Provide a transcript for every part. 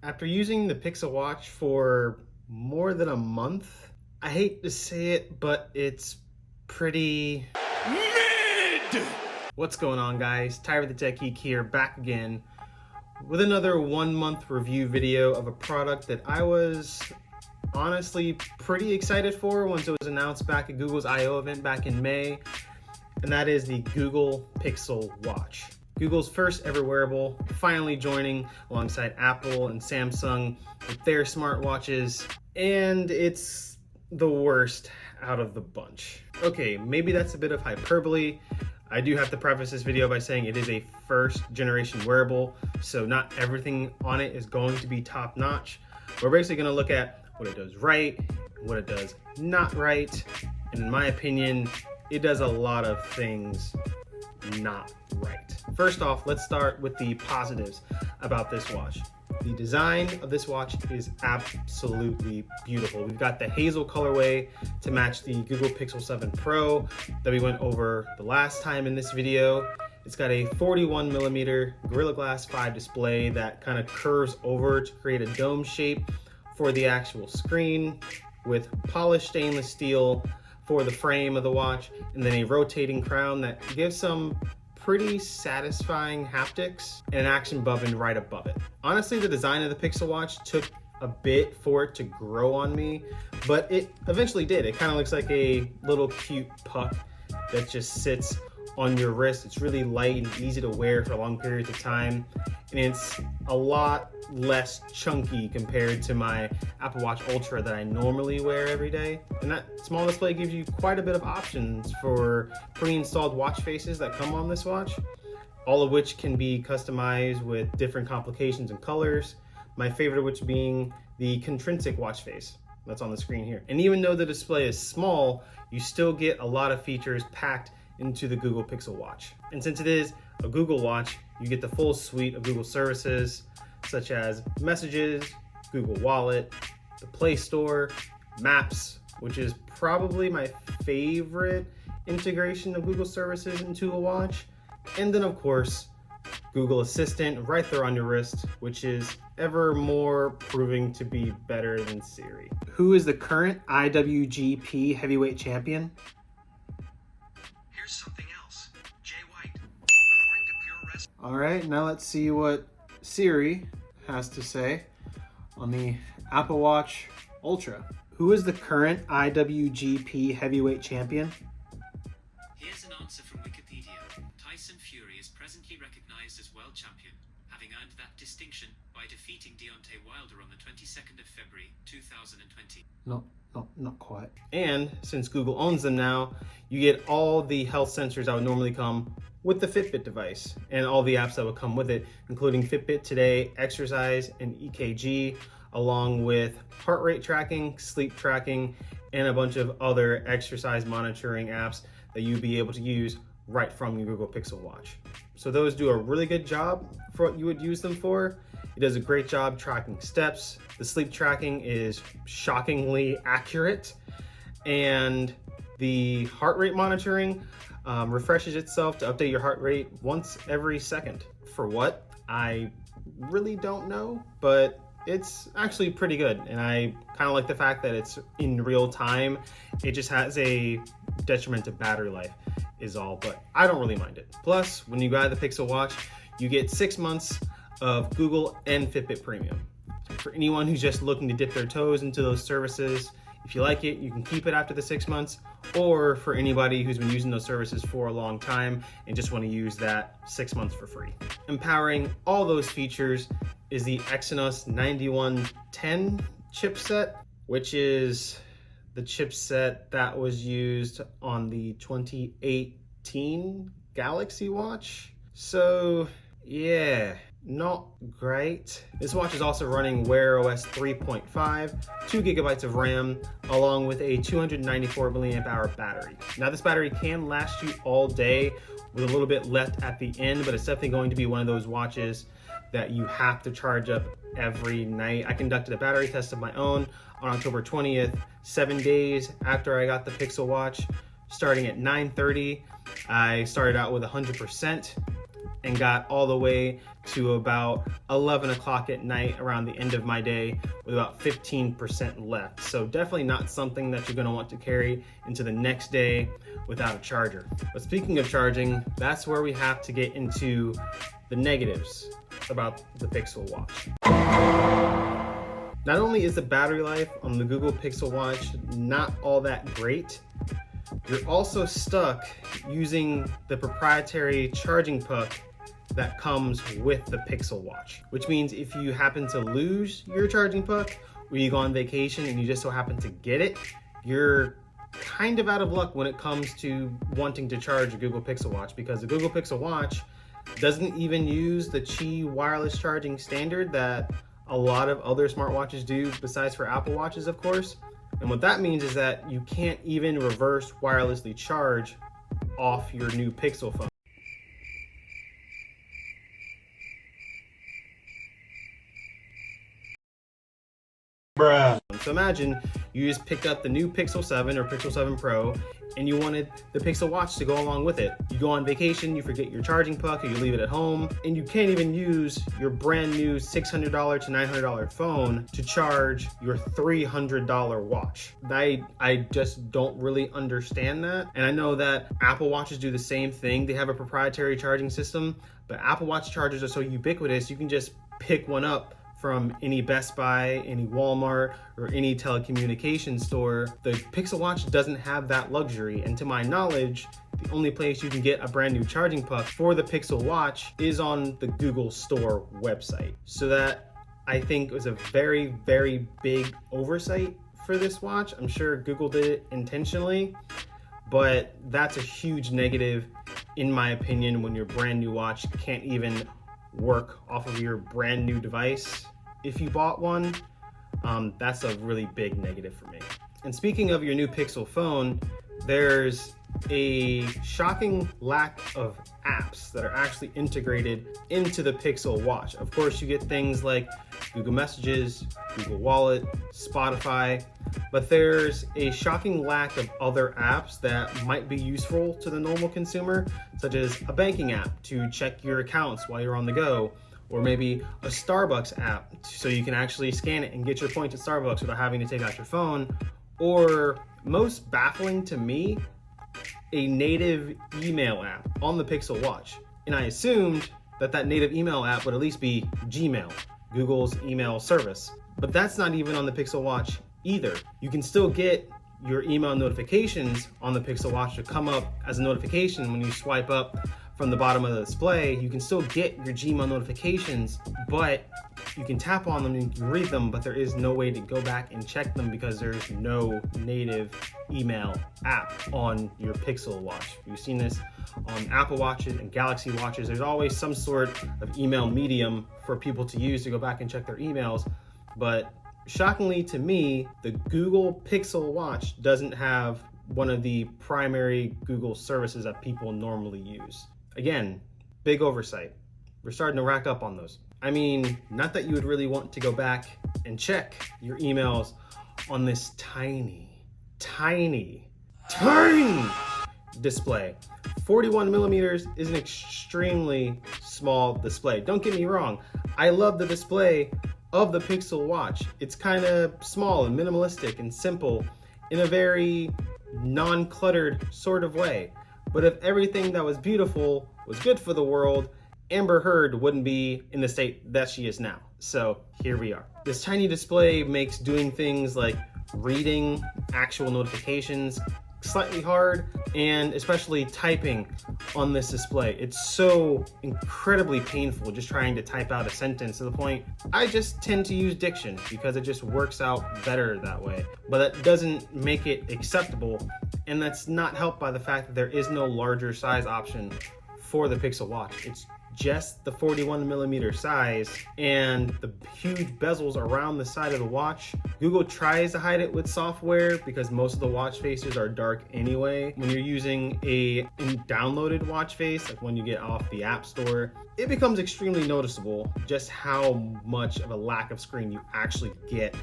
After using the Pixel Watch for more than a month, I hate to say it, but it's pretty mid! What's going on, guys? Ty Reke the Tech Geek here, back again with another 1 month review video of a product that I was honestly pretty excited for once it was announced back at Google's I/O event back in May, and that is the Google Pixel Watch. Google's first ever wearable, finally joining alongside Apple and Samsung with their smartwatches, and it's the worst out of the bunch. Okay, maybe that's a bit of hyperbole. I do have to preface this video by saying it is a first generation wearable, so not everything on it is going to be top notch. We're basically gonna look at what it does right, what it does not right, and in my opinion, it does a lot of things not right. First off, let's start with the positives about this watch. The design of this watch is absolutely beautiful. We've got the hazel colorway to match the Google Pixel 7 Pro that we went over the last time in this video. It's got a 41mm Gorilla Glass 5 display that kind of curves over to create a dome shape for the actual screen, with polished stainless steel for the frame of the watch, and then a rotating crown that gives some pretty satisfying haptics and an action button right above it. Honestly, the design of the Pixel Watch took a bit for it to grow on me, but it eventually did. It kind of looks like a little cute puck that just sits on your wrist. It's really light and easy to wear for long periods of time, and it's a lot less chunky compared to my Apple Watch Ultra that I normally wear every day. And that small display gives you quite a bit of options for pre-installed watch faces that come on this watch, all of which can be customized with different complications and colors. My favorite of which being the Contrinsic watch face that's on the screen here. And even though the display is small, you still get a lot of features packed into the Google Pixel Watch. And since it is a Google Watch, you get the full suite of Google services such as Messages, Google Wallet, the Play Store, Maps, which is probably my favorite integration of Google services into a watch, and then of course Google Assistant right there on your wrist, which is ever more proving to be better than Siri. Who is the current IWGP heavyweight champion? Something else. Jay White. According to Pure Rest. All right, now let's see what Siri has to say on the Apple Watch Ultra. Who is the current IWGP heavyweight champion? Here's an answer from Wikipedia. Tyson Fury is presently recognized as world champion, having earned that distinction by defeating Deontay Wilder on the 22nd of February, 2020. No, not quite. And since Google owns them now, you get all the health sensors that would normally come with the Fitbit device and all the apps that would come with it, including Fitbit Today, Exercise, and EKG, along with heart rate tracking, sleep tracking, and a bunch of other exercise monitoring apps that you'd be able to use right from your Google Pixel Watch. So those do a really good job for what you would use them for. It does a great job tracking steps. The sleep tracking is shockingly accurate, and the heart rate monitoring refreshes itself to update your heart rate once every second. For what? I really don't know, but it's actually pretty good, and I kind of like the fact that it's in real time. It just has a detriment to battery life is all, but I don't really mind it. Plus, when you buy the Pixel Watch, you get 6 months of Google and Fitbit Premium. For anyone who's just looking to dip their toes into those services, if you like it, you can keep it after the 6 months, or for anybody who's been using those services for a long time and just want to use that 6 months for free. Empowering all those features is the Exynos 9110 chipset, which is the chipset that was used on the 2018 Galaxy Watch. So yeah, not great. This watch is also running Wear OS 3.5, 2 gigabytes of RAM, along with a 294 milliamp hour battery. Now this battery can last you all day with a little bit left at the end, but it's definitely going to be one of those watches that you have to charge up every night. I conducted a battery test of my own on October 20th, 7 days after I got the Pixel Watch. Starting at 9:30, I started out with 100%. and got all the way to about 11 o'clock at night around the end of my day with about 15% left. So definitely not something that you're gonna want to carry into the next day without a charger. But speaking of charging, that's where we have to get into the negatives about the Pixel Watch. Not only is the battery life on the Google Pixel Watch not all that great, you're also stuck using the proprietary charging puck that comes with the Pixel Watch, which means if you happen to lose your charging puck or you go on vacation and you just so happen to get it, you're kind of out of luck when it comes to wanting to charge a Google Pixel Watch, because the Google Pixel Watch doesn't even use the Qi wireless charging standard that a lot of other smartwatches do, besides for Apple Watches, of course. And what that means is that you can't even reverse wirelessly charge off your new Pixel phone. So imagine you just picked up the new Pixel 7 or Pixel 7 Pro and you wanted the Pixel Watch to go along with it. You go on vacation, you forget your charging puck or you leave it at home, and you can't even use your brand new $600 to $900 phone to charge your $300 watch. I just don't really understand that. And I know that Apple Watches do the same thing. They have a proprietary charging system, but Apple Watch chargers are so ubiquitous, you can just pick one up from any Best Buy, any Walmart, or any telecommunications store. The Pixel Watch doesn't have that luxury, and to my knowledge, the only place you can get a brand new charging puck for the Pixel Watch is on the Google Store website. So that, I think, was a very, very big oversight for this watch. I'm sure Google did it intentionally, but that's a huge negative, in my opinion, when your brand new watch can't even work off of your brand new device. If you bought one, that's a really big negative for me. And speaking of your new Pixel phone, there's a shocking lack of apps that are actually integrated into the Pixel Watch. Of course, you get things like Google Messages, Google Wallet, Spotify, but there's a shocking lack of other apps that might be useful to the normal consumer, such as a banking app to check your accounts while you're on the go, or maybe a Starbucks app so you can actually scan it and get your points at Starbucks without having to take out your phone, or most baffling to me, a native email app on the Pixel Watch. And I assumed that that native email app would at least be Gmail, Google's email service. But that's not even on the Pixel Watch either. You can still get your email notifications on the Pixel Watch to come up as a notification when you swipe up from the bottom of the display. You can still get your Gmail notifications, but you can tap on them and you can read them, but there is no way to go back and check them because there's no native email app on your Pixel Watch. You've seen this on Apple Watches and Galaxy Watches. There's always some sort of email medium for people to use to go back and check their emails, but shockingly to me, the Google Pixel Watch doesn't have one of the primary Google services that people normally use. Again, big oversight. We're starting to rack up on those. I mean, not that you would really want to go back and check your emails on this tiny display. 41 millimeters is an extremely small display. Don't get me wrong. I love the display of the Pixel Watch. It's kind of small and minimalistic and simple in a very non-cluttered sort of way. But if everything that was beautiful was good for the world, Amber Heard wouldn't be in the state that she is now. So here we are. This tiny display makes doing things like reading actual notifications slightly hard, and especially typing on this display. It's so incredibly painful just trying to type out a sentence, to the point I just tend to use diction because it just works out better that way. But that doesn't make it acceptable, and that's not helped by the fact that there is no larger size option for the Pixel Watch. It's just the 41 millimeter size and the huge bezels around the side of the watch. Google tries to hide it with software because most of the watch faces are dark anyway. When you're using a downloaded watch face, like when you get off the App Store, it becomes extremely noticeable just how much of a lack of screen you actually get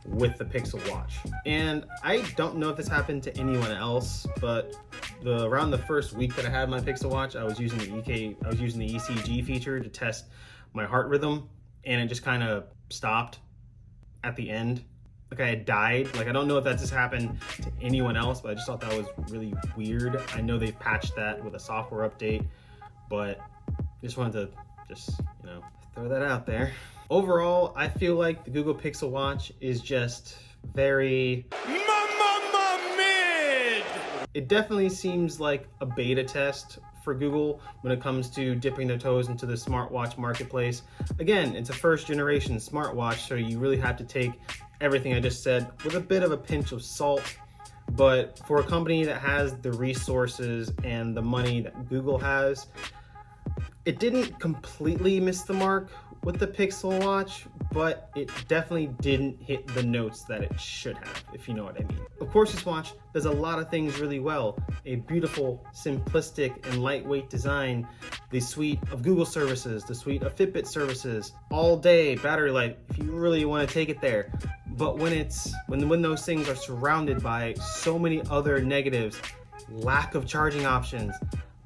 with the Pixel Watch. And I don't know if this happened to anyone else, but around the first week that I had my Pixel Watch, I was using the ECG feature to test my heart rhythm, and it just kind of stopped at the end. Like I had died. Like I don't know if that just happened to anyone else, but I just thought that was really weird. I know they've patched that with a software update, but just wanted to throw that out there. Overall, I feel like the Google Pixel Watch is just very mid. It definitely seems like a beta test for Google when it comes to dipping their toes into the smartwatch marketplace. Again, it's a first generation smartwatch, so you really have to take everything I just said with a bit of a pinch of salt. But for a company that has the resources and the money that Google has, it didn't completely miss the mark with the Pixel Watch, but it definitely didn't hit the notes that it should have, if you know what I mean. Of course, this watch does a lot of things really well. A beautiful, simplistic, and lightweight design, the suite of Google services, the suite of Fitbit services, all day battery life, if you really want to take it there. But when those things are surrounded by so many other negatives, lack of charging options,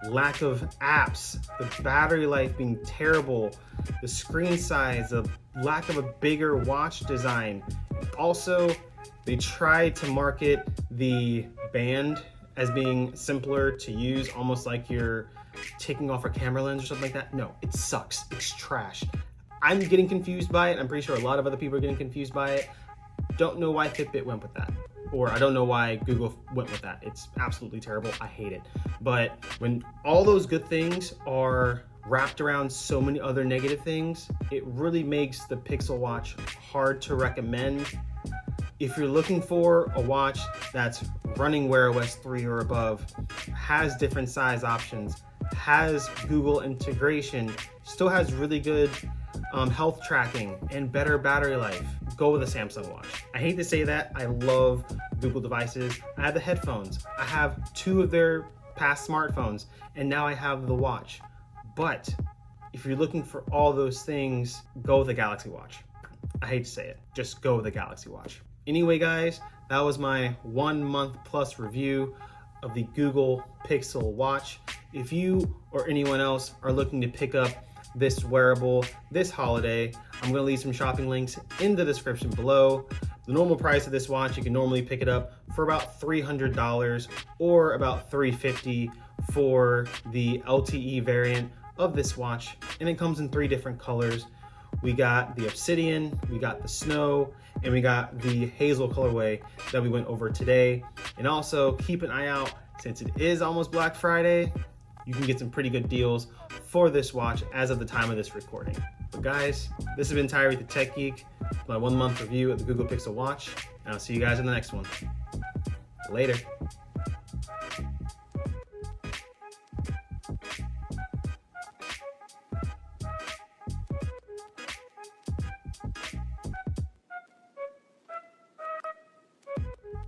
lack of apps, the battery life being terrible, the screen size, the lack of a bigger watch design. Also, they tried to market the band as being simpler to use, almost like you're taking off a camera lens or something like that. No, it sucks. It's trash. I'm getting confused by it. I'm pretty sure a lot of other people are getting confused by it. Don't know why Fitbit went with that. Or I don't know why Google went with that. It's absolutely terrible. I hate it. But when all those good things are wrapped around so many other negative things, it really makes the Pixel Watch hard to recommend. If you're looking for a watch that's running Wear OS 3 or above, has different size options, has Google integration, still has really good health tracking and better battery life, go with a Samsung watch. I hate to say that. I love Google devices. I have the headphones. I have 2 of their past smartphones, and now I have the watch. But if you're looking for all those things, go with a Galaxy Watch. I hate to say it. Just go with a Galaxy Watch. Anyway, guys, that was my 1 month plus review of the Google Pixel Watch. If you or anyone else are looking to pick up this wearable this holiday, I'm going to leave some shopping links in the description below. The normal price of this watch, you can normally pick it up for about $300 or about $350 for the LTE variant of this watch, and it comes in 3 different colors. We got the obsidian, we got the snow, and we got the hazel colorway that we went over today. And also keep an eye out, since it is almost Black Friday, you can get some pretty good deals for this watch as of the time of this recording. But guys, this has been Ty Reke the Tech Geek, my 1 month review of the Google Pixel Watch, and I'll see you guys in the next one. Later.